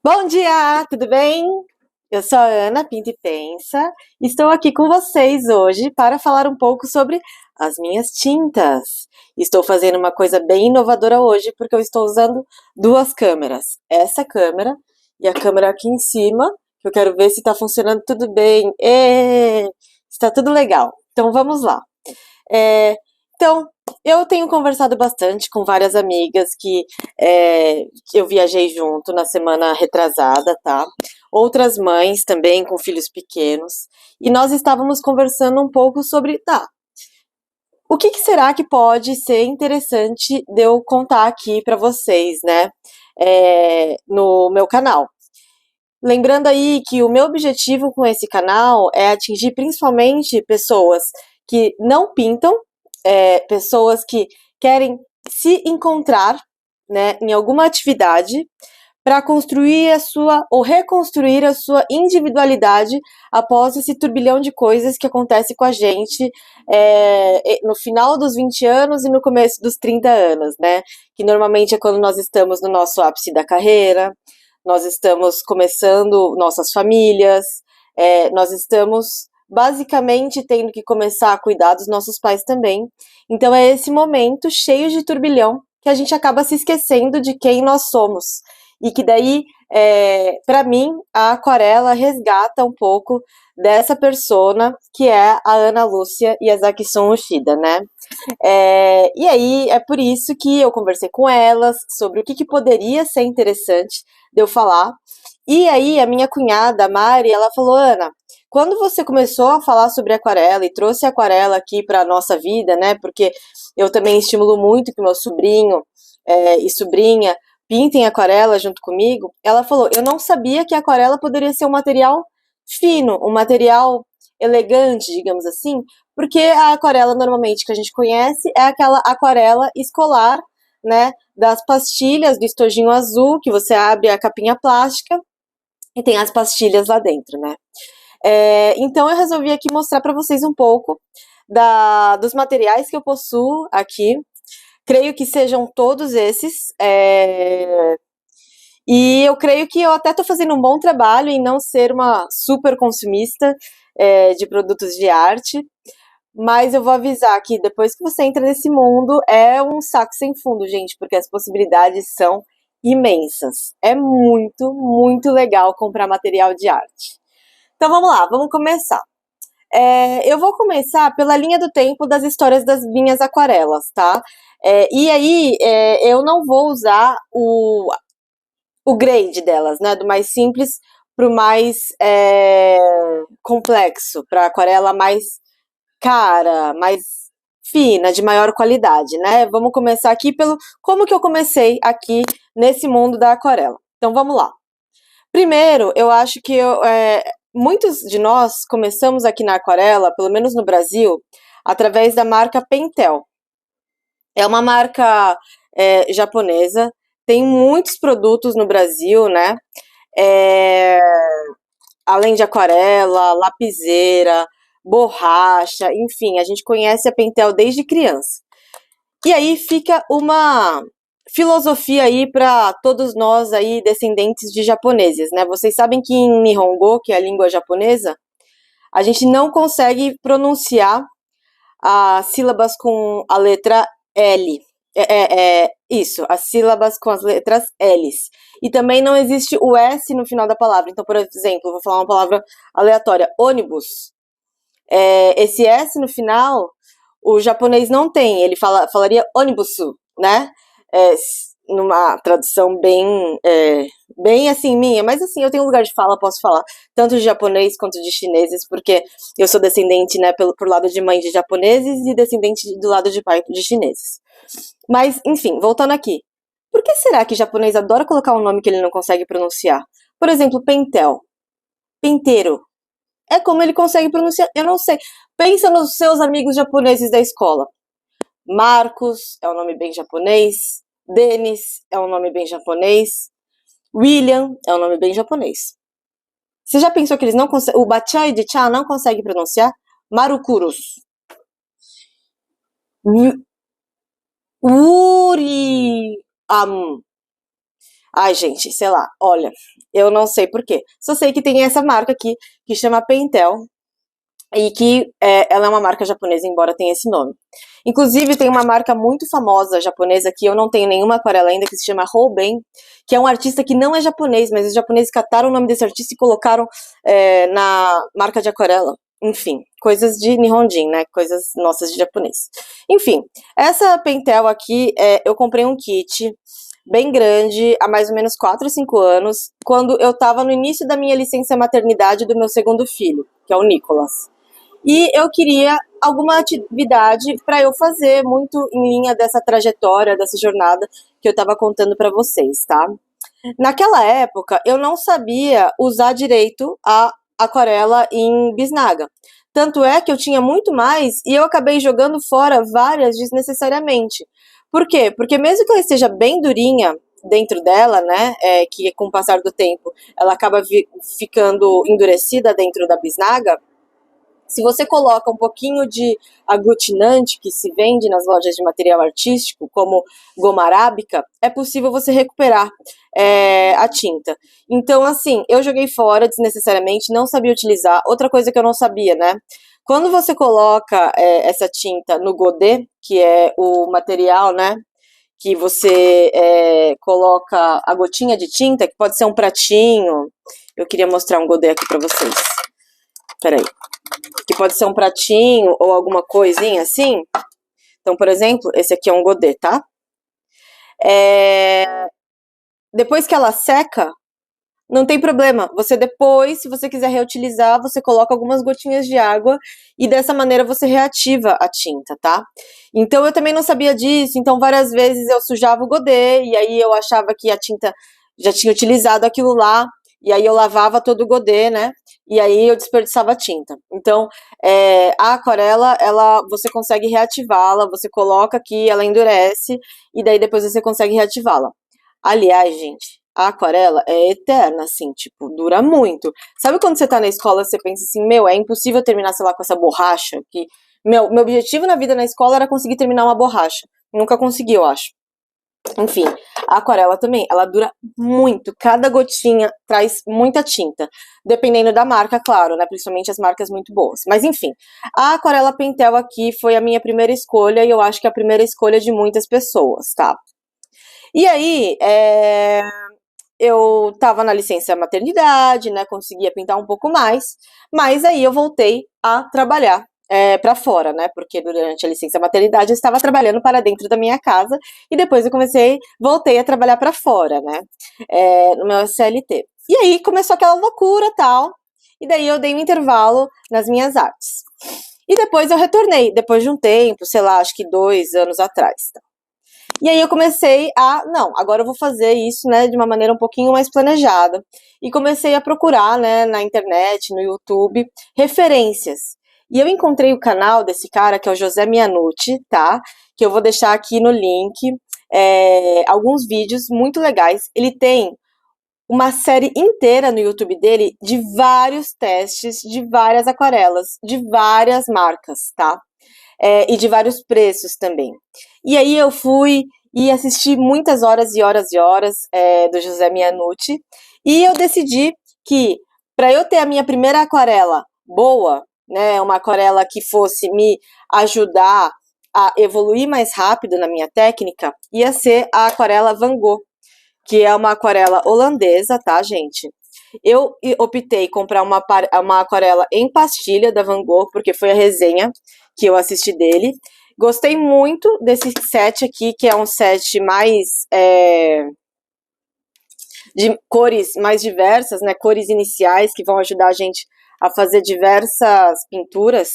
Bom dia, tudo bem? Eu sou a Ana Pinto e Pensa. Estou aqui com vocês hoje para falar um pouco sobre as minhas tintas. Estou fazendo uma coisa bem inovadora hoje porque eu estou usando duas câmeras. Essa câmera e a câmera aqui em cima, que eu quero ver se está funcionando tudo bem. Está tudo legal. Então vamos lá. É, então, eu tenho conversado bastante com várias amigas que eu viajei junto na semana retrasada, tá? Outras mães também com filhos pequenos. E nós estávamos conversando um pouco sobre, tá, o que será que pode ser interessante de eu contar aqui para vocês, né? No meu canal. Lembrando aí que o meu objetivo com esse canal é atingir principalmente pessoas que não pintam, pessoas que querem se encontrar, né, em alguma atividade para construir a sua ou reconstruir a sua individualidade após esse turbilhão de coisas que acontece com a gente no final dos 20 anos e no começo dos 30 anos, né? Que normalmente é quando nós estamos no nosso ápice da carreira, nós estamos começando nossas famílias, nós estamos basicamente tendo que começar a cuidar dos nossos pais também. Então é esse momento cheio de turbilhão que a gente acaba se esquecendo de quem nós somos. E que daí, para mim, a aquarela resgata um pouco dessa persona que é a Ana Lúcia Yazaki-san Yoshida, né? E aí, é por isso que eu conversei com elas sobre o que poderia ser interessante de eu falar. E aí, a minha cunhada, a Mari, ela falou, Ana, quando você começou a falar sobre aquarela e trouxe a aquarela aqui para a nossa vida, né? Porque eu também estimulo muito que meu sobrinho e sobrinha pintem aquarela junto comigo. Ela falou, eu não sabia que a aquarela poderia ser um material fino, um material elegante, digamos assim, porque a aquarela normalmente que a gente conhece é aquela aquarela escolar, né? Das pastilhas do estojinho azul, que você abre a capinha plástica e tem as pastilhas lá dentro, né? Então eu resolvi aqui mostrar para vocês um pouco dos materiais que eu possuo aqui. Creio que sejam todos esses. E eu creio que eu até estou fazendo um bom trabalho em não ser uma super consumista de produtos de arte. Mas eu vou avisar que depois que você entra nesse mundo, é um saco sem fundo, gente, porque as possibilidades são imensas. É muito, muito legal comprar material de arte. Então vamos lá, vamos começar. Eu vou começar pela linha do tempo das histórias das minhas aquarelas, tá? E aí eu não vou usar o grade delas, né? Do mais simples para o mais complexo, para aquarela mais cara, mais fina, de maior qualidade, né? Vamos começar aqui pelo como que eu comecei aqui nesse mundo da aquarela. Então vamos lá. Primeiro, eu acho que muitos de nós começamos aqui na aquarela, pelo menos no Brasil, através da marca Pentel. É uma marca japonesa, tem muitos produtos no Brasil, né? Além de aquarela, lapiseira, borracha, enfim, a gente conhece a Pentel desde criança. E aí fica uma filosofia aí para todos nós aí descendentes de japoneses, né? Vocês sabem que em Nihongo, que é a língua japonesa, a gente não consegue pronunciar as sílabas com a letra L. Isso, as sílabas com as letras L's. E também não existe o S no final da palavra. Então, por exemplo, eu vou falar uma palavra aleatória, ônibus. Esse S no final, o japonês não tem, ele falaria onibusu, né? Numa tradução bem assim minha, mas assim, eu tenho um lugar de fala, posso falar tanto de japonês quanto de chineses, porque eu sou descendente, né, por lado de mãe de japoneses e descendente do lado de pai de chineses. Mas, enfim, voltando aqui. Por que será que o japonês adora colocar um nome que ele não consegue pronunciar? Por exemplo, Pentel. Penteiro. É como ele consegue pronunciar, eu não sei. Pensa nos seus amigos japoneses da escola. Marcos é um nome bem japonês. Denis é um nome bem japonês. William é um nome bem japonês. Você já pensou que eles não conseguem... O Bachai de Cha não consegue pronunciar? Marukurus. Uri... Ai, gente, sei lá, olha, eu não sei por quê. Só sei que tem essa marca aqui que chama Pentel e que ela é uma marca japonesa, embora tenha esse nome. Inclusive, tem uma marca muito famosa japonesa que eu não tenho nenhuma aquarela ainda, que se chama Rouben, que é um artista que não é japonês, mas os japoneses cataram o nome desse artista e colocaram na marca de aquarela. Enfim, coisas de Nihonjin, né? Coisas nossas de japonês. Enfim, essa Pentel aqui, eu comprei um kit bem grande, há mais ou menos 4 ou 5 anos, quando eu estava no início da minha licença maternidade do meu segundo filho, que é o Nicolas. E eu queria alguma atividade para eu fazer, muito em linha dessa trajetória, dessa jornada que eu estava contando para vocês, tá? Naquela época, eu não sabia usar direito a aquarela em bisnaga. Tanto é que eu tinha muito mais e eu acabei jogando fora várias desnecessariamente. Por quê? Porque mesmo que ela esteja bem durinha dentro dela, né, que com o passar do tempo ela acaba ficando endurecida dentro da bisnaga, se você coloca um pouquinho de aglutinante que se vende nas lojas de material artístico, como goma arábica, é possível você recuperar a tinta. Então, assim, eu joguei fora desnecessariamente, não sabia utilizar. Outra coisa que eu não sabia, né? Quando você coloca essa tinta no godê, que é o material, né, que você coloca a gotinha de tinta, que pode ser um pratinho. Eu queria mostrar um godê aqui pra vocês. Peraí. Que pode ser um pratinho ou alguma coisinha assim. Então, por exemplo, esse aqui é um godê, tá? Depois que ela seca, não tem problema. Você depois, se você quiser reutilizar, você coloca algumas gotinhas de água e dessa maneira você reativa a tinta, tá? Então eu também não sabia disso, então várias vezes eu sujava o godê e aí eu achava que a tinta já tinha utilizado aquilo lá e aí eu lavava todo o godê, né? E aí eu desperdiçava a tinta. Então, a aquarela, você consegue reativá-la, você coloca aqui, ela endurece e daí depois você consegue reativá-la. Aliás, gente, a aquarela é eterna, assim, tipo, dura muito. Sabe quando você tá na escola, você pensa assim, meu, é impossível terminar, sei lá, com essa borracha? Que, meu objetivo na vida na escola era conseguir terminar uma borracha. Nunca consegui, eu acho. Enfim, a aquarela também, ela dura muito. Cada gotinha traz muita tinta. Dependendo da marca, claro, né? Principalmente as marcas muito boas. Mas enfim, a aquarela Pentel aqui foi a minha primeira escolha e eu acho que é a primeira escolha de muitas pessoas, tá? E aí, eu tava na licença maternidade, né? Conseguia pintar um pouco mais, mas aí eu voltei a trabalhar para fora, né? Porque durante a licença maternidade eu estava trabalhando para dentro da minha casa e depois eu voltei a trabalhar para fora, né? No meu CLT. E aí começou aquela loucura tal, e daí eu dei um intervalo nas minhas artes. E depois eu retornei, depois de um tempo, sei lá, acho que 2 anos atrás. Tá? E aí eu comecei não, agora eu vou fazer isso, né, de uma maneira um pouquinho mais planejada. E comecei a procurar, né, na internet, no YouTube, referências. E eu encontrei o canal desse cara, que é o José Mianucci, tá? Que eu vou deixar aqui no link, alguns vídeos muito legais. Ele tem uma série inteira no YouTube dele de vários testes de várias aquarelas, de várias marcas, tá? E de vários preços também. E aí eu fui e assisti muitas horas e horas e horas do José Mianucci e eu decidi que para eu ter a minha primeira aquarela boa, né, uma aquarela que fosse me ajudar a evoluir mais rápido na minha técnica, ia ser a aquarela Van Gogh, que é uma aquarela holandesa, tá, gente? Eu optei comprar uma aquarela em pastilha da Van Gogh, porque foi a resenha que eu assisti dele. Gostei muito desse set aqui, que é um set mais de cores mais diversas, né? Cores iniciais que vão ajudar a gente a fazer diversas pinturas.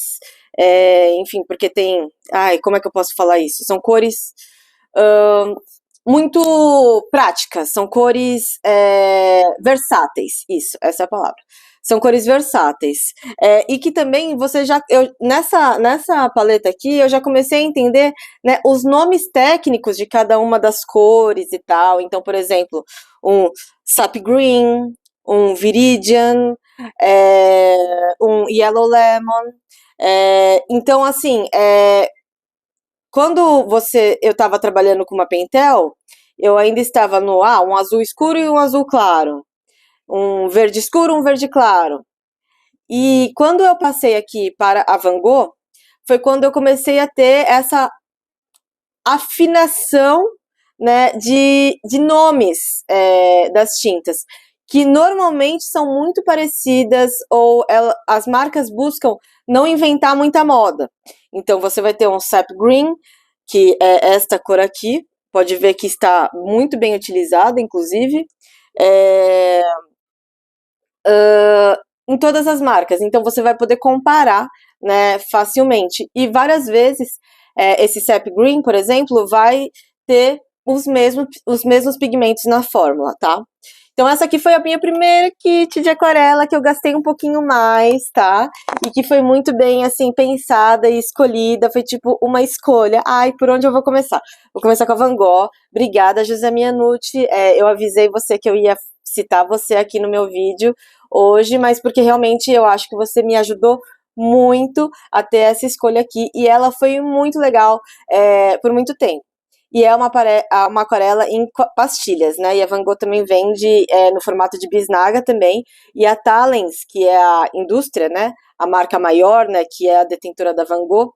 Enfim, porque tem... Ai, como é que eu posso falar isso? São cores... muito práticas, são cores versáteis, isso, essa é a palavra. São cores versáteis. E que também você já. Nessa paleta aqui, eu já comecei a entender, né, os nomes técnicos de cada uma das cores e tal. Então, por exemplo, um Sap Green, um Viridian, um Yellow Lemon. Então, assim, quando eu estava trabalhando com uma Pentel, eu ainda estava no um azul escuro e um azul claro, um verde escuro, um verde claro. E quando eu passei aqui para a Van Gogh, foi quando eu comecei a ter essa afinação, né, de nomes das tintas, que normalmente são muito parecidas, ou as marcas buscam não inventar muita moda. Então você vai ter um sap green, que é esta cor aqui, pode ver que está muito bem utilizada, inclusive, em todas as marcas. Então você vai poder comparar, né, facilmente. E várias vezes esse sap green, por exemplo, vai ter os mesmos pigmentos na fórmula, tá? Então essa aqui foi a minha primeira kit de aquarela, que eu gastei um pouquinho mais, tá? E que foi muito bem, assim, pensada e escolhida, foi tipo uma escolha. Ai, por onde eu vou começar? Vou começar com a Van Gogh. Obrigada, José Mianucci. Eu avisei você que eu ia citar você aqui no meu vídeo hoje, mas porque realmente eu acho que você me ajudou muito a ter essa escolha aqui, e ela foi muito legal por muito tempo. E é uma aquarela em pastilhas, né? E a Van Gogh também vende no formato de bisnaga também. E a Talens, que é a indústria, né? A marca maior, né? Que é a detentora da Van Gogh,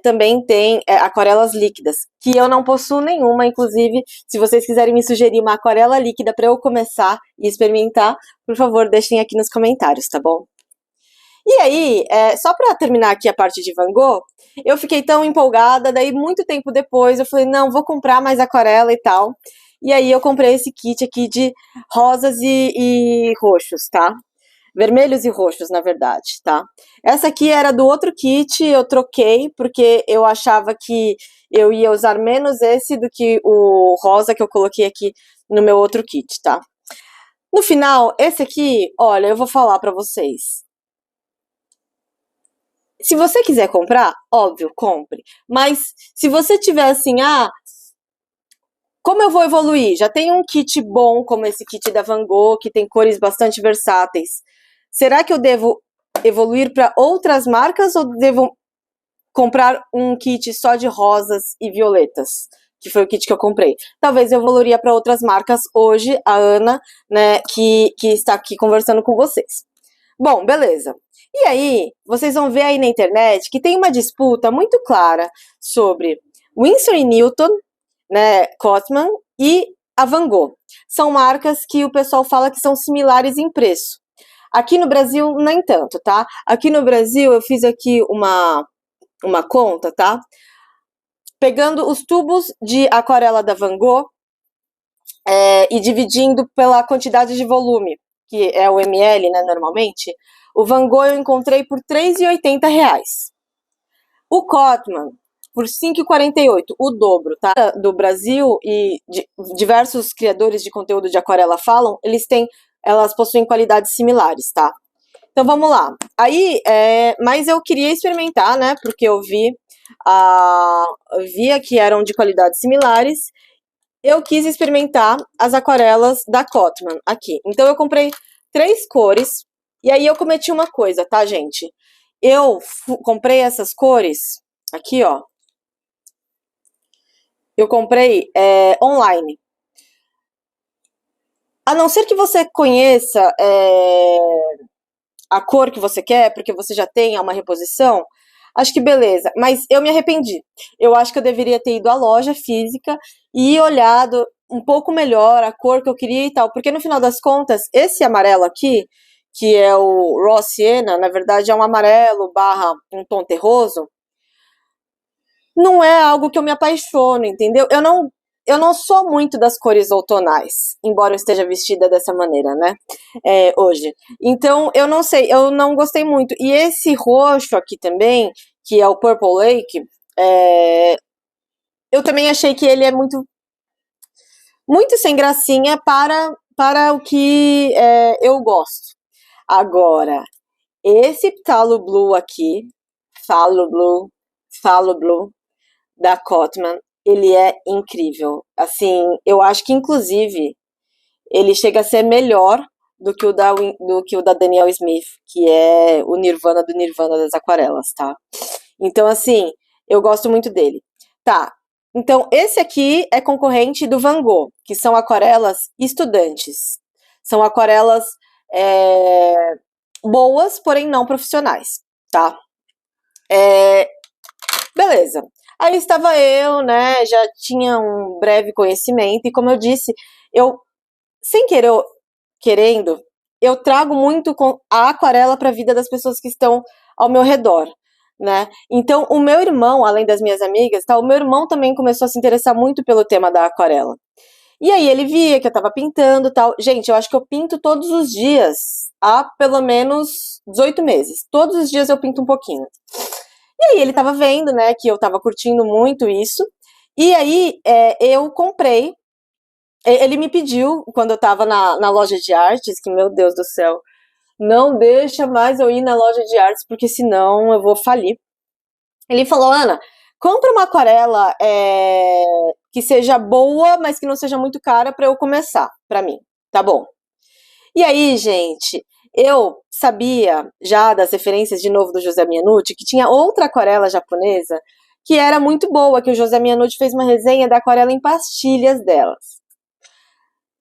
também tem aquarelas líquidas, que eu não possuo nenhuma. Inclusive, se vocês quiserem me sugerir uma aquarela líquida para eu começar e experimentar, por favor, deixem aqui nos comentários, tá bom? E aí, só para terminar aqui a parte de Van Gogh, eu fiquei tão empolgada, daí muito tempo depois eu falei, não, vou comprar mais aquarela e tal. E aí eu comprei esse kit aqui de rosas e roxos, tá? Vermelhos e roxos, na verdade, tá? Essa aqui era do outro kit, eu troquei, porque eu achava que eu ia usar menos esse do que o rosa que eu coloquei aqui no meu outro kit, tá? No final, esse aqui, olha, eu vou falar pra vocês. Se você quiser comprar, óbvio, compre. Mas se você tiver assim, como eu vou evoluir? Já tem um kit bom, como esse kit da Van Gogh, que tem cores bastante versáteis. Será que eu devo evoluir para outras marcas ou devo comprar um kit só de rosas e violetas? Que foi o kit que eu comprei. Talvez eu evoluiria para outras marcas hoje, a Ana, né, que está aqui conversando com vocês. Bom, beleza. E aí, vocês vão ver aí na internet que tem uma disputa muito clara sobre Winsor & Newton, né, Cotman e a Van Gogh. São marcas que o pessoal fala que são similares em preço. Aqui no Brasil, nem tanto, tá? Aqui no Brasil, eu fiz aqui uma conta, tá? Pegando os tubos de aquarela da Van Gogh e dividindo pela quantidade de volume, que é o ml, né, normalmente, o Van Gogh eu encontrei por R$ 3,80. O Cotman, por R$ 5,48, o dobro, tá? Do Brasil, e diversos criadores de conteúdo de aquarela falam, elas possuem qualidades similares, tá? Então vamos lá. Aí, mas eu queria experimentar, né? Porque eu via que eram de qualidades similares. Eu quis experimentar as aquarelas da Cotman aqui. Então eu comprei 3 cores. E aí eu cometi uma coisa, tá, gente? Eu comprei essas cores aqui, ó. Eu comprei online. A não ser que você conheça a cor que você quer, porque você já tem uma reposição, acho que beleza. Mas eu me arrependi. Eu acho que eu deveria ter ido à loja física e olhado um pouco melhor a cor que eu queria e tal. Porque no final das contas, esse amarelo aqui, que é o Raw Sienna, na verdade é um amarelo / um tom terroso, não é algo que eu me apaixono, entendeu? Eu não sou muito das cores outonais, embora eu esteja vestida dessa maneira, né, hoje. Então, eu não sei, eu não gostei muito. E esse roxo aqui também, que é o Purple Lake, eu também achei que ele é muito sem gracinha para o que eu gosto. Agora, esse Phthalo Blue aqui, Phthalo Blue, da Cotman, ele é incrível. Assim, eu acho que, inclusive, ele chega a ser melhor do que o da Daniel Smith, que é o Nirvana do Nirvana das aquarelas, tá? Então, assim, eu gosto muito dele. Tá, Então, esse aqui é concorrente do Van Gogh, que são aquarelas estudantes. São aquarelas boas, porém não profissionais, tá? Beleza. Aí estava eu, né, já tinha um breve conhecimento, e como eu disse, eu, sem querer, querendo, eu trago muito a aquarela para a vida das pessoas que estão ao meu redor, né? Então, o meu irmão, além das minhas amigas, tá, o meu irmão também começou a se interessar muito pelo tema da aquarela. E aí ele via que eu tava pintando e tal. Gente, eu acho que eu pinto todos os dias, há pelo menos 18 meses. Todos os dias eu pinto um pouquinho. E aí ele tava vendo, né, que eu tava curtindo muito isso. E aí eu comprei. Ele me pediu, quando eu tava na loja de artes, que, meu Deus do céu, não deixa mais eu ir na loja de artes, porque senão eu vou falir. Ele falou, Ana, compra uma aquarela que seja boa, mas que não seja muito cara para eu começar, para mim, tá bom? E aí, gente, eu sabia já das referências de novo do José Miyanuchi, que tinha outra aquarela japonesa que era muito boa, que o José Miyanuchi fez uma resenha da aquarela em pastilhas delas.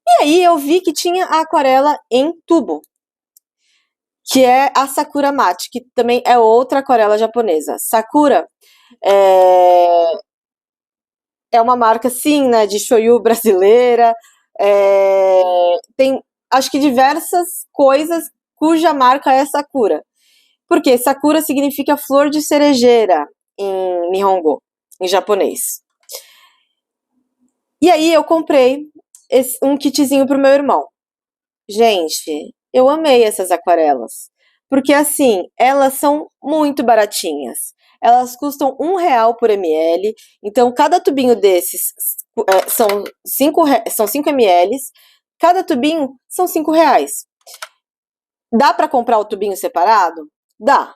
E aí eu vi que tinha a aquarela em tubo, que é a Sakura Mate, que também é outra aquarela japonesa. Sakura é uma marca, sim, né, de shoyu brasileira, tem, acho que diversas coisas cuja marca é Sakura. Porque Sakura significa flor de cerejeira em Nihongo, em japonês. E aí eu comprei um kitzinho pro meu irmão. Gente, eu amei essas aquarelas. Porque assim, elas são muito baratinhas. Elas custam R$ 1 por ml. Então, cada tubinho desses são 5 ml. Cada tubinho são R$ 5. Dá para comprar o tubinho separado? Dá.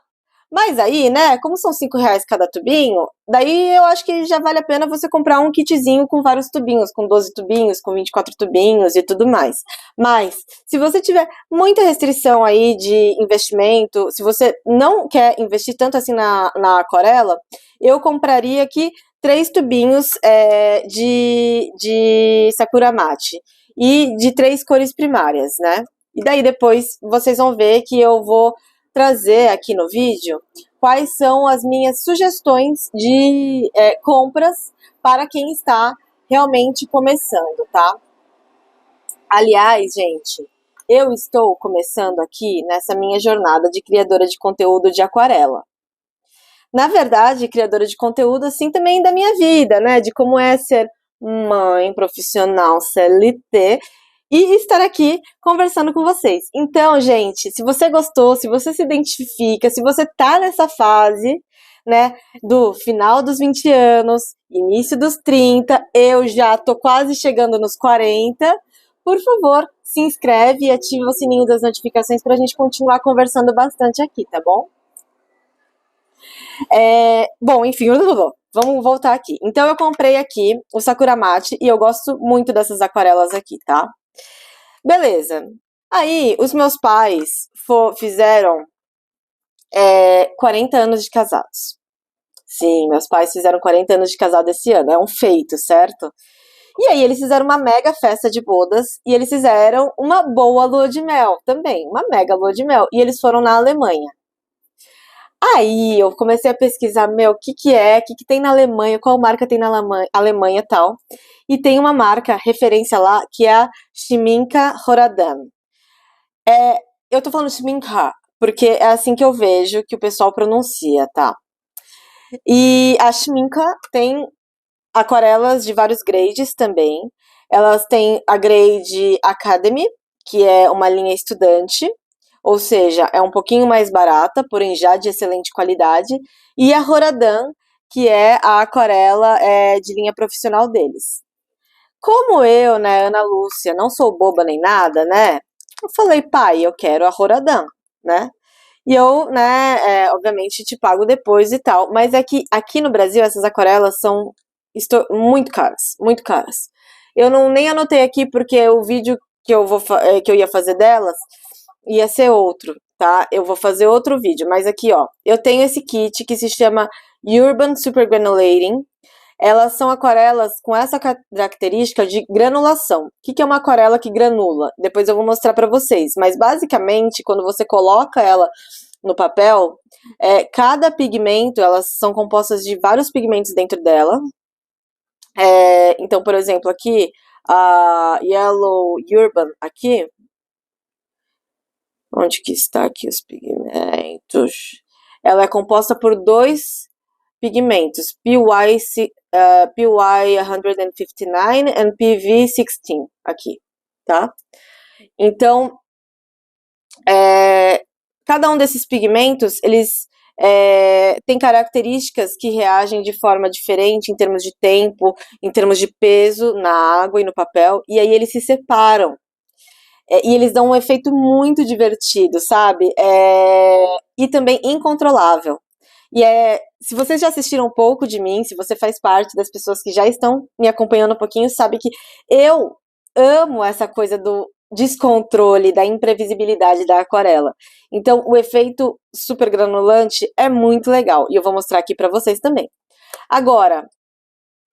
Mas aí, né, como são R$ 5 cada tubinho, daí eu acho que já vale a pena você comprar um kitzinho com vários tubinhos, com 12 tubinhos, com 24 tubinhos e tudo mais. Mas, se você tiver muita restrição aí de investimento, se você não quer investir tanto assim na aquarela, eu compraria aqui 3 tubinhos de Sakura Mate e de 3 cores primárias, né? E daí depois vocês vão ver que eu vou trazer aqui no vídeo quais são as minhas sugestões de compras para quem está realmente começando, tá? Aliás, gente, eu estou começando aqui nessa minha jornada de criadora de conteúdo de aquarela. Na verdade, criadora de conteúdo, assim, também da minha vida, né? De como é ser mãe profissional CLT e estar aqui conversando com vocês. Então, gente, se você gostou, se você se identifica, se você tá nessa fase, né, do final dos 20 anos, início dos 30, eu já tô quase chegando nos 40, por favor, se inscreve e ativa o sininho das notificações pra gente continuar conversando bastante aqui, tá bom? Bom, enfim, vamos voltar aqui. Então, eu comprei aqui o Sakura Mate e eu gosto muito dessas aquarelas aqui, tá? Beleza. Aí, os meus pais fizeram 40 anos de casados. Sim, meus pais fizeram 40 anos de casado esse ano. É um feito, certo? E aí, eles fizeram uma mega festa de bodas e eles fizeram uma boa lua de mel também. Uma mega lua de mel. E eles foram na Alemanha. Aí, eu comecei a pesquisar, o que tem na Alemanha, qual marca tem na Alemanha e tal. E tem uma marca, referência lá, que é a Schminka Horadan. Eu tô falando Schminka, porque é assim que eu vejo que o pessoal pronuncia, tá? E a Schminka tem aquarelas de vários grades também. Elas têm a grade Academy, que é uma linha estudante, ou seja, é um pouquinho mais barata, porém já de excelente qualidade. E a Horadan, que é a aquarela de linha profissional deles. Como eu, né, Ana Lúcia, não sou boba nem nada, né? Eu falei, pai, eu quero a Horadan, né? E eu, né, obviamente te pago depois e tal. Mas é que aqui no Brasil essas aquarelas são muito caras, muito caras. Eu nem anotei aqui porque o vídeo que eu ia fazer delas ia ser outro, tá? Eu vou fazer outro vídeo, mas aqui, ó, eu tenho esse kit que se chama Urban Super Granulating. elas são aquarelas com essa característica de granulação. O que é uma aquarela que granula? Depois eu vou mostrar para vocês, mas basicamente, quando você coloca ela no papel, cada pigmento, elas são compostas de vários pigmentos dentro dela. Então, por exemplo, aqui, a Yellow Urban, aqui, onde que está aqui os pigmentos? Ela é composta por dois pigmentos, PY 159 e PV 16, aqui, tá? Então, cada um desses pigmentos, eles têm características que reagem de forma diferente em termos de tempo, em termos de peso na água e no papel, e aí eles se separam. E eles dão um efeito muito divertido, sabe? E também incontrolável. Se vocês já assistiram um pouco de mim, se você faz parte das pessoas que já estão me acompanhando um pouquinho, sabe que eu amo essa coisa do descontrole, da imprevisibilidade da aquarela. Então, o efeito super granulante é muito legal. E eu vou mostrar aqui para vocês também. Agora,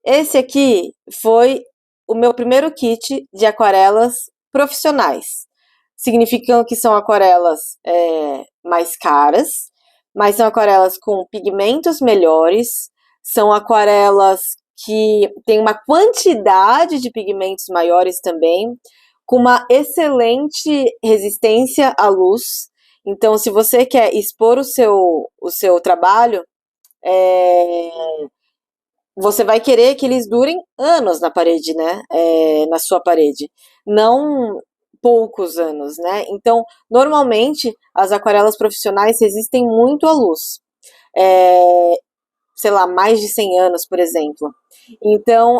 esse aqui foi o meu primeiro kit de aquarelas profissionais. Significam que são aquarelas mais caras, mas são aquarelas com pigmentos melhores, são aquarelas que têm uma quantidade de pigmentos maiores também, com uma excelente resistência à luz. Então, se você quer expor o seu trabalho, você vai querer que eles durem anos na parede, né? Na sua parede. Não poucos anos, né? Então, normalmente, as aquarelas profissionais resistem muito à luz. Sei lá, mais de 100 anos, por exemplo. Então,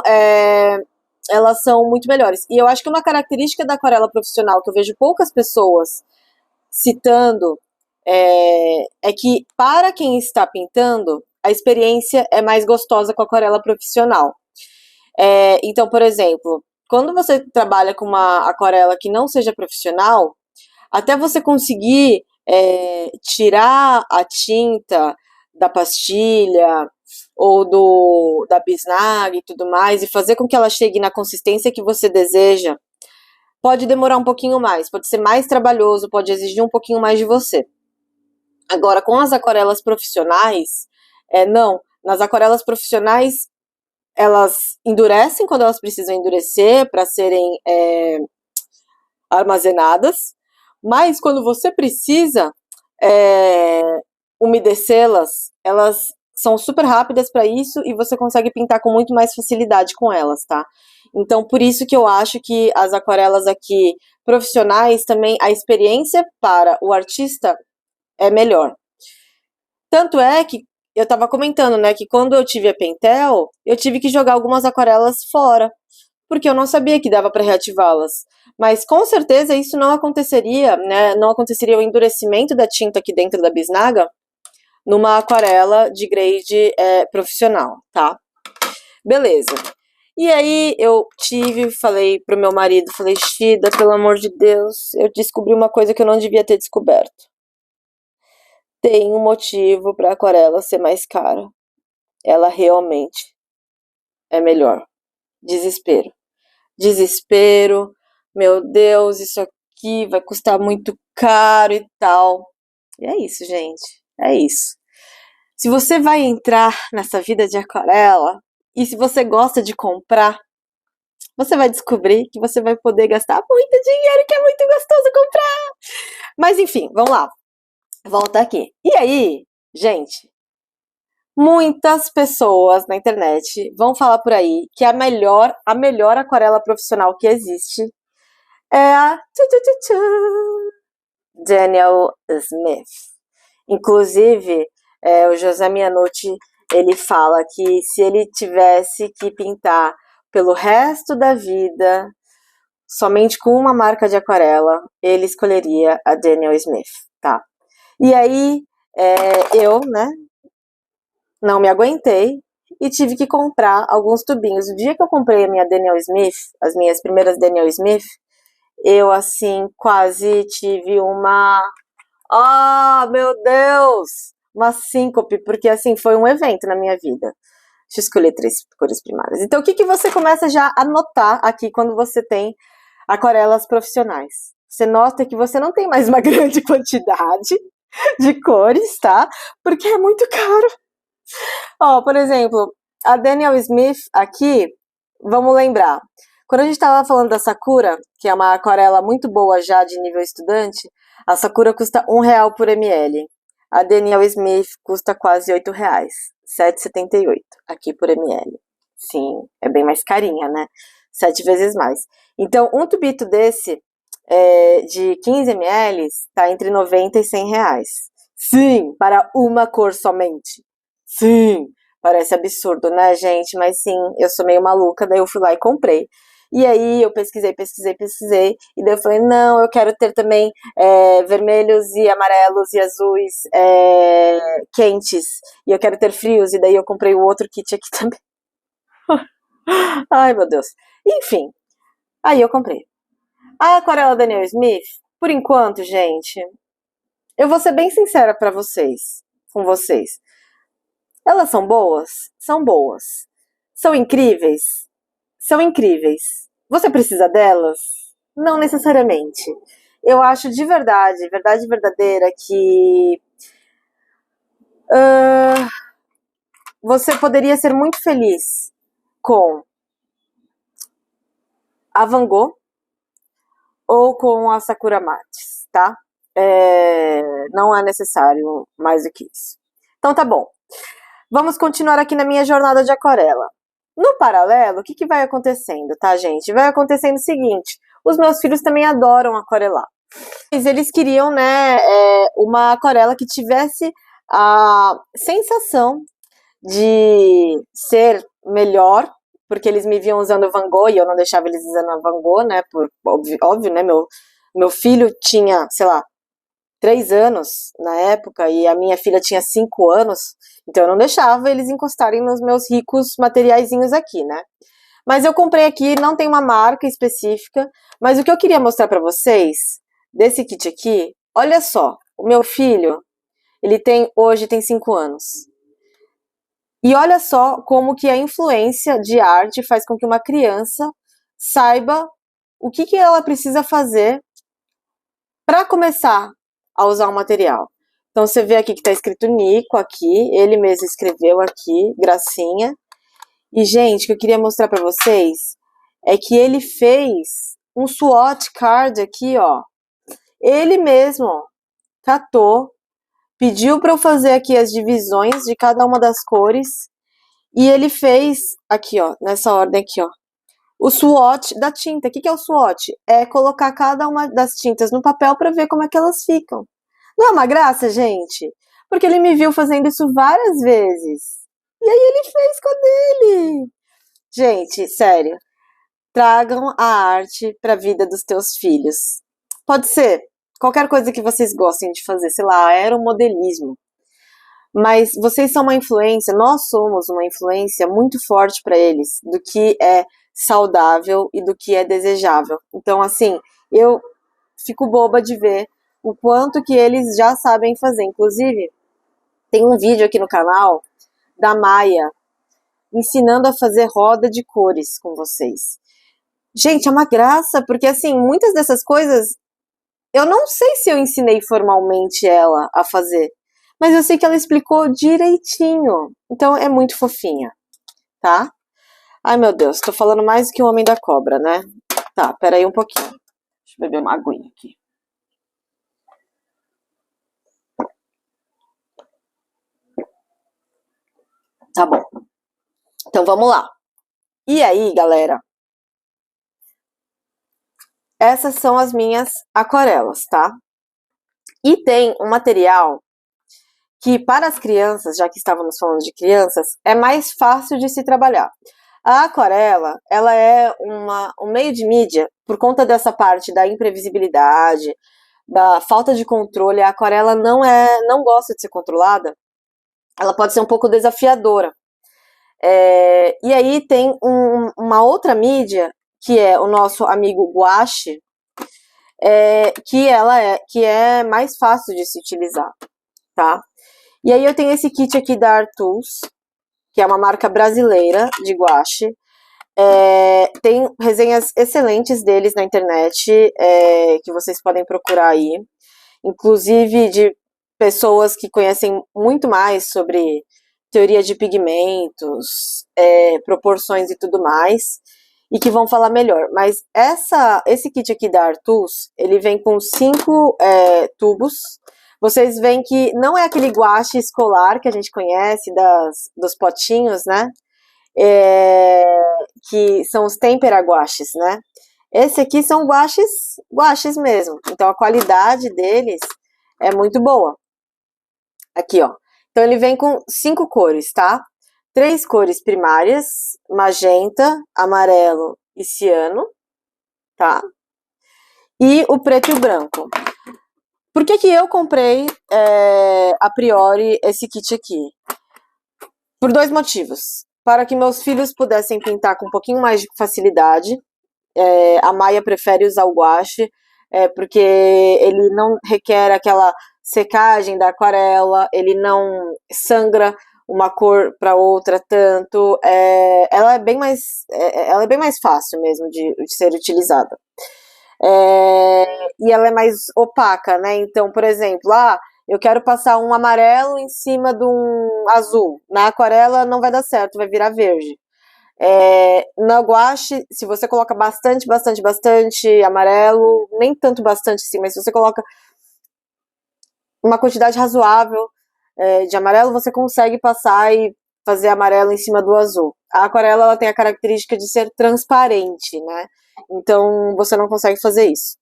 elas são muito melhores. E eu acho que uma característica da aquarela profissional, que eu vejo poucas pessoas citando, é que para quem está pintando, a experiência é mais gostosa com a aquarela profissional. Então, por exemplo, quando você trabalha com uma aquarela que não seja profissional, até você conseguir tirar a tinta da pastilha ou da bisnaga e tudo mais, e fazer com que ela chegue na consistência que você deseja, pode demorar um pouquinho mais, pode ser mais trabalhoso, pode exigir um pouquinho mais de você. Agora, com as aquarelas profissionais, não. Nas aquarelas profissionais, elas endurecem quando elas precisam endurecer para serem armazenadas, mas quando você precisa umedecê-las, elas são super rápidas para isso e você consegue pintar com muito mais facilidade com elas, tá? Então, por isso que eu acho que as aquarelas aqui profissionais também, a experiência para o artista é melhor. Tanto é que eu estava comentando, né, que quando eu tive a Pentel, eu tive que jogar algumas aquarelas fora, porque eu não sabia que dava para reativá-las. Mas com certeza isso não aconteceria, né? Não aconteceria o endurecimento da tinta aqui dentro da bisnaga numa aquarela de grade profissional, tá? Beleza. E aí eu falei pro meu marido, falei, Shida, pelo amor de Deus, eu descobri uma coisa que eu não devia ter descoberto. Tem um motivo para a aquarela ser mais cara. Ela realmente é melhor. Desespero. Desespero. Meu Deus, isso aqui vai custar muito caro e tal. E é isso, gente. É isso. Se você vai entrar nessa vida de aquarela e se você gosta de comprar, você vai descobrir que você vai poder gastar muito dinheiro, que é muito gostoso comprar. Mas enfim, vamos lá. Volta aqui. E aí, gente, muitas pessoas na internet vão falar por aí que a melhor aquarela profissional que existe é a Daniel Smith. Inclusive, o José Miyanucci, ele fala que se ele tivesse que pintar pelo resto da vida somente com uma marca de aquarela, ele escolheria a Daniel Smith, tá? E aí, eu, né, não me aguentei e tive que comprar alguns tubinhos. O dia que eu comprei a minha Daniel Smith, as minhas primeiras Daniel Smith, eu, assim, quase tive uma... Ah, meu Deus! Uma síncope, porque, assim, foi um evento na minha vida. Deixa eu escolher 3 cores primárias. Então, o que, que você começa já a notar aqui quando você tem aquarelas profissionais? Você nota que você não tem mais uma grande quantidade de cores, tá? Porque é muito caro. Ó, por exemplo, a Daniel Smith aqui, vamos lembrar. Quando a gente estava falando da Sakura, que é uma aquarela muito boa já de nível estudante, a Sakura custa R$1 por ml. A Daniel Smith custa quase R$8, R$7,78 aqui por ml. Sim, é bem mais carinha, né? 7 vezes mais. Então, um tubito desse de 15 ml está entre R$90 e R$100. Sim, para uma cor somente. Sim, parece absurdo, né, gente? Mas sim, eu sou meio maluca, daí eu fui lá e comprei. E aí eu pesquisei, e daí eu falei, não, eu quero ter também vermelhos e amarelos e azuis quentes, e eu quero ter frios, e daí eu comprei o outro kit aqui também. Ai, meu Deus. Enfim, aí eu comprei. A aquarela Daniel Smith, por enquanto, gente, eu vou ser bem sincera com vocês. Elas são boas? São boas. São incríveis? São incríveis. Você precisa delas? Não necessariamente. Eu acho de verdade verdadeira, que você poderia ser muito feliz com a Van Gogh ou com a Sakura Mates, tá? Não é necessário mais do que isso. Então tá bom. Vamos continuar aqui na minha jornada de aquarela. No paralelo, o que, que vai acontecendo, tá, gente? Vai acontecendo o seguinte, os meus filhos também adoram aquarelar. Eles queriam, né, uma aquarela que tivesse a sensação de ser melhor, porque eles me viam usando Van Gogh e eu não deixava eles usando a Van Gogh, né, por óbvio, né, meu filho tinha, sei lá, 3 anos na época e a minha filha tinha 5 anos, então eu não deixava eles encostarem nos meus ricos materiaizinhos aqui, né. Mas eu comprei aqui, não tem uma marca específica, mas o que eu queria mostrar pra vocês, desse kit aqui, olha só, o meu filho, ele hoje tem 5 anos. E olha só como que a influência de arte faz com que uma criança saiba o que, que ela precisa fazer para começar a usar o material. Então você vê aqui que está escrito Nico aqui, ele mesmo escreveu aqui, gracinha. E gente, o que eu queria mostrar para vocês é que ele fez um swatch card aqui, ó. Ele mesmo catou, pediu para eu fazer aqui as divisões de cada uma das cores e ele fez aqui, ó, nessa ordem aqui, ó, o swatch da tinta. O que é o swatch? É colocar cada uma das tintas no papel para ver como é que elas ficam. Não é uma graça, gente? Porque ele me viu fazendo isso várias vezes. E aí ele fez com a dele. Gente, sério, tragam a arte para a vida dos teus filhos. Pode ser qualquer coisa que vocês gostem de fazer, sei lá, aeromodelismo. Mas vocês são uma influência, nós somos uma influência muito forte para eles do que é saudável e do que é desejável. Então, assim, eu fico boba de ver o quanto que eles já sabem fazer. Inclusive, tem um vídeo aqui no canal da Maia ensinando a fazer roda de cores com vocês. Gente, é uma graça, porque assim, muitas dessas coisas, eu não sei se eu ensinei formalmente ela a fazer, mas eu sei que ela explicou direitinho. Então é muito fofinha, tá? Ai, meu Deus, tô falando mais do que o Homem da Cobra, né? Tá, peraí um pouquinho. Deixa eu beber uma aguinha aqui. Tá bom. Então vamos lá. E aí, galera? Essas são as minhas aquarelas, tá? E tem um material que para as crianças, já que estávamos falando de crianças, é mais fácil de se trabalhar. A aquarela, ela é um meio de mídia, por conta dessa parte da imprevisibilidade, da falta de controle. A aquarela não gosta de ser controlada, ela pode ser um pouco desafiadora. E aí tem uma outra mídia, que é o nosso amigo guache, que é mais fácil de se utilizar, tá? E aí eu tenho esse kit aqui da Art Tools, que é uma marca brasileira de guache. Tem resenhas excelentes deles na internet, que vocês podem procurar aí, inclusive de pessoas que conhecem muito mais sobre teoria de pigmentos, proporções e tudo mais, e que vão falar melhor. Mas esse kit aqui da Artus, ele vem com 5 tubos. Vocês veem que não é aquele guache escolar que a gente conhece dos potinhos, né? Que são os tempera guaches, né? Esse aqui são guaches mesmo. Então a qualidade deles é muito boa. Aqui, ó. Então ele vem com 5 cores, tá? 3 cores primárias, magenta, amarelo e ciano, tá? E o preto e o branco. Por que eu comprei, a priori, esse kit aqui? Por 2 motivos. Para que meus filhos pudessem pintar com um pouquinho mais de facilidade. A Maia prefere usar o guache, porque ele não requer aquela secagem da aquarela, ele não sangra uma cor para outra tanto, ela é bem mais fácil mesmo de ser utilizada. E ela é mais opaca, né? Então, por exemplo, eu quero passar um amarelo em cima de um azul. Na aquarela não vai dar certo, vai virar verde. Na guache, se você coloca bastante amarelo, nem tanto bastante assim, mas se você coloca uma quantidade razoável de amarelo, você consegue passar e fazer amarelo em cima do azul. A aquarela, ela tem a característica de ser transparente, né? Então, você não consegue fazer isso.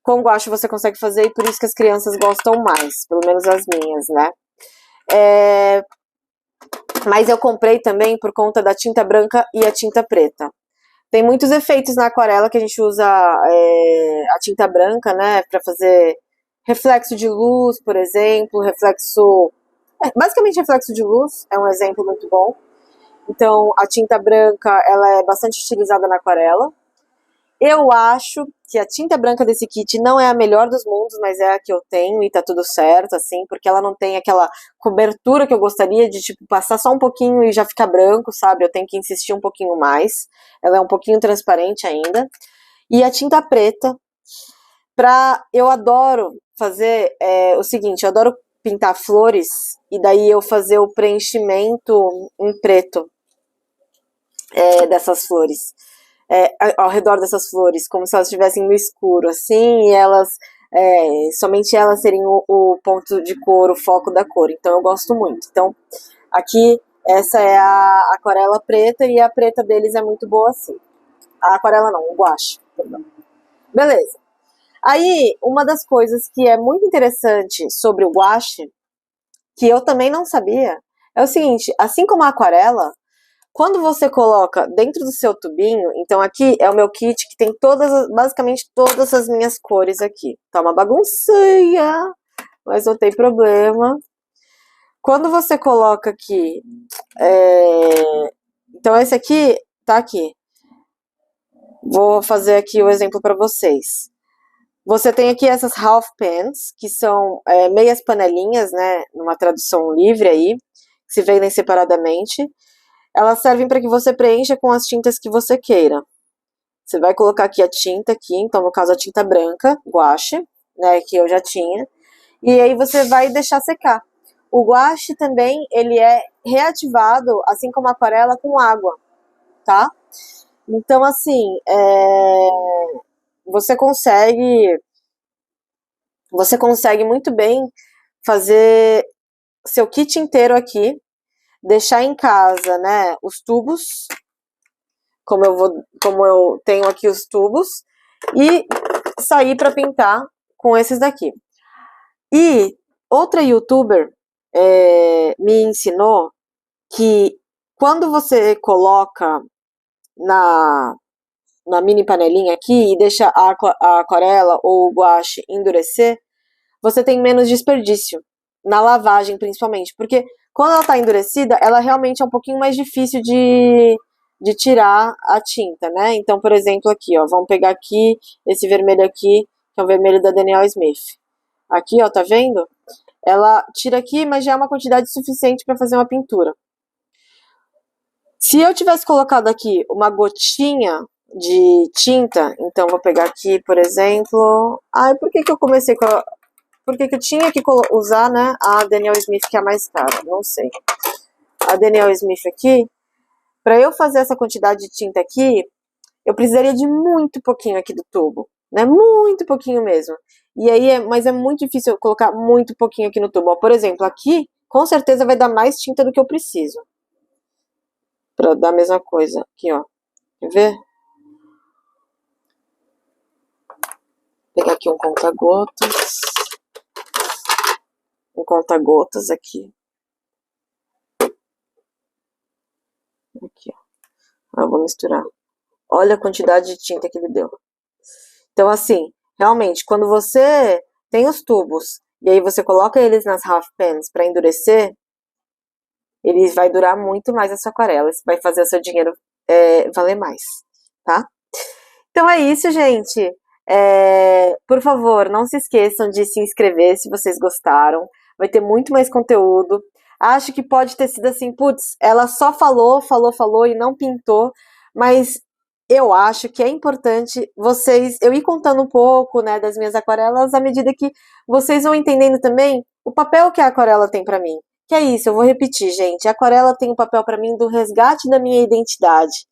Com guache você consegue fazer e por isso que as crianças gostam mais, pelo menos as minhas, né? Mas eu comprei também por conta da tinta branca e a tinta preta. Tem muitos efeitos na aquarela que a gente usa a tinta branca, né, para fazer reflexo de luz, por exemplo, basicamente reflexo de luz é um exemplo muito bom. Então, a tinta branca, ela é bastante utilizada na aquarela. Eu acho que a tinta branca desse kit não é a melhor dos mundos, mas é a que eu tenho e tá tudo certo, assim, porque ela não tem aquela cobertura que eu gostaria de, tipo, passar só um pouquinho e já ficar branco, sabe? Eu tenho que insistir um pouquinho mais. Ela é um pouquinho transparente ainda. E a tinta preta, eu adoro fazer o seguinte, eu adoro pintar flores e daí eu fazer o preenchimento em preto dessas flores. Ao redor dessas flores, como se elas estivessem no escuro, assim, e elas, somente elas seriam o ponto de cor, o foco da cor. Então eu gosto muito. Então, aqui, essa é a aquarela preta, e a preta deles é muito boa assim. A aquarela não, o guache, perdão. Beleza. Aí, uma das coisas que é muito interessante sobre o guache, que eu também não sabia, é o seguinte, assim como a aquarela, quando você coloca dentro do seu tubinho, então aqui é o meu kit que tem basicamente todas as minhas cores aqui. Tá uma baguncinha, mas não tem problema. Quando você coloca aqui, então esse aqui tá aqui. Vou fazer aqui o exemplo para vocês. Você tem aqui essas half pans, que são meias panelinhas, né, numa tradução livre aí, que se vendem separadamente. Elas servem para que você preencha com as tintas que você queira. Você vai colocar aqui a tinta, então no caso a tinta branca, guache, né, que eu já tinha, e aí você vai deixar secar. O guache também, ele é reativado, assim como a aquarela, com água, tá? Então, assim, você consegue muito bem fazer seu kit inteiro aqui, deixar em casa, né, os tubos, como eu tenho aqui os tubos, e sair para pintar com esses daqui. E outra youtuber me ensinou que quando você coloca na mini panelinha aqui e deixa a aquarela ou o guache endurecer, você tem menos desperdício, na lavagem principalmente, porque quando ela está endurecida, ela realmente é um pouquinho mais difícil de tirar a tinta, né? Então, por exemplo, aqui, ó, vamos pegar aqui esse vermelho aqui, que é o vermelho da Danielle Smith. Aqui, ó, tá vendo? Ela tira aqui, mas já é uma quantidade suficiente para fazer uma pintura. Se eu tivesse colocado aqui uma gotinha de tinta, então vou pegar aqui, por exemplo... Ai, por que que eu comecei com a... Por que que eu tinha que usar, né, a Daniel Smith, que é a mais cara? Não sei. A Daniel Smith aqui, para eu fazer essa quantidade de tinta aqui, eu precisaria de muito pouquinho aqui do tubo, né? Muito pouquinho mesmo. E aí, mas é muito difícil eu colocar muito pouquinho aqui no tubo. Ó, por exemplo, aqui, com certeza vai dar mais tinta do que eu preciso. Pra dar a mesma coisa. Aqui, ó. Quer ver? Vou pegar aqui um conta-gotas. Um conta-gotas aqui. Aqui, ó. Eu vou misturar. Olha a quantidade de tinta que ele deu. Então, assim, realmente, quando você tem os tubos e aí você coloca eles nas half pans para endurecer, ele vai durar muito mais a sua aquarela. Isso vai fazer o seu dinheiro valer mais, tá? Então é isso, gente. Por favor, não se esqueçam de se inscrever se vocês gostaram. Vai ter muito mais conteúdo. Acho que pode ter sido assim, putz, ela só falou e não pintou, mas eu acho que é importante eu ir contando um pouco, né, das minhas aquarelas à medida que vocês vão entendendo também o papel que a aquarela tem pra mim. Que é isso, eu vou repetir, gente. A aquarela tem um papel pra mim do resgate da minha identidade.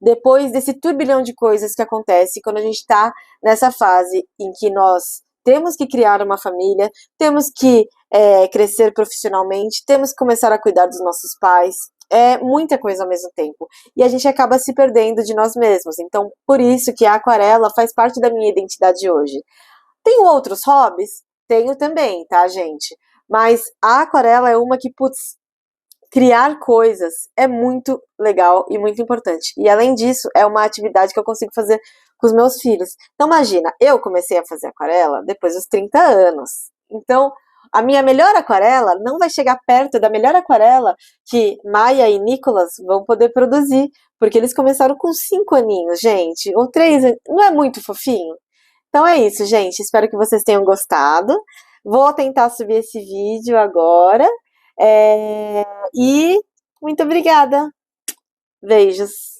Depois desse turbilhão de coisas que acontece quando a gente está nessa fase em que nós temos que criar uma família, temos que crescer profissionalmente, temos que começar a cuidar dos nossos pais, é muita coisa ao mesmo tempo. E a gente acaba se perdendo de nós mesmos. Então, por isso que a aquarela faz parte da minha identidade hoje. Tenho outros hobbies? Tenho também, tá, gente? Mas a aquarela é uma que, putz, criar coisas é muito legal e muito importante. E além disso, é uma atividade que eu consigo fazer com os meus filhos. Então imagina, eu comecei a fazer aquarela depois dos 30 anos. Então, a minha melhor aquarela não vai chegar perto da melhor aquarela que Maia e Nicolas vão poder produzir, porque eles começaram com 5 aninhos, gente, ou 3, não é muito fofinho? Então é isso, gente, espero que vocês tenham gostado. Vou tentar subir esse vídeo agora. E muito obrigada. Beijos.